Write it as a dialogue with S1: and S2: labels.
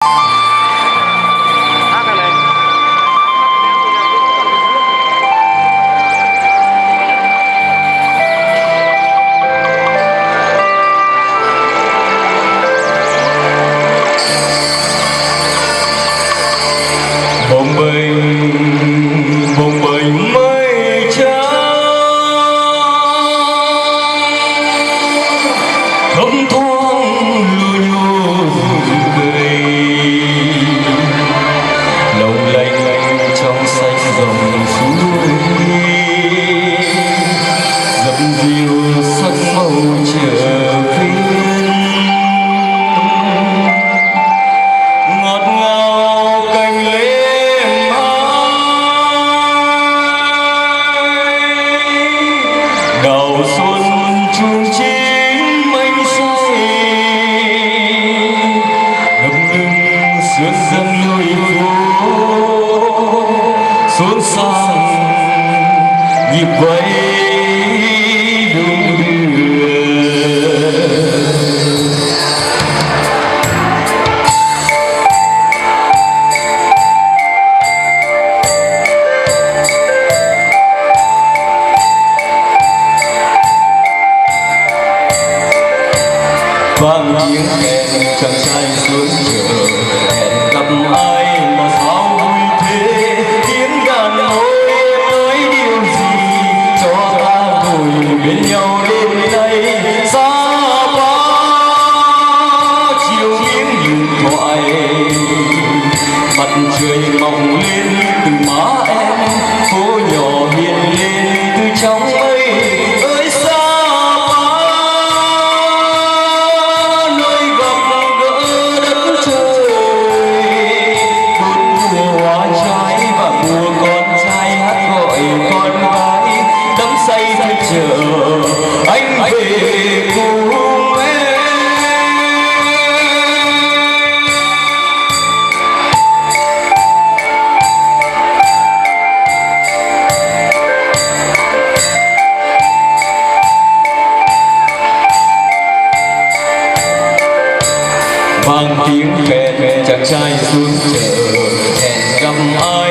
S1: Hát này này.
S2: Bồng bềnh mây trắng thấm thoáng lưu nhô cây, lòng lanh trong xanh dòng suối dập dìu sắc màu trở phiên ngọt ngào cành lê đầu xuân chuông chín mênh say ngập ngừng sương dâng lối phố xuân sang nhịp quay đung đưa. Vang tiếng kèn chàng trai xuống chợ hẹn gặp ai mà sao vui thế, tiếng đàn ôi nói điều gì cho ta ngồi bên nhau đêm nay xa quá chiều nghiêng điện thoại mặt trời mọc lên từ má em phố nhỏ hiện lên từ trong mây ơi xa anh về cùng em. Vang tiếng kèn chàng trai xuống chợ hẹn gặp ai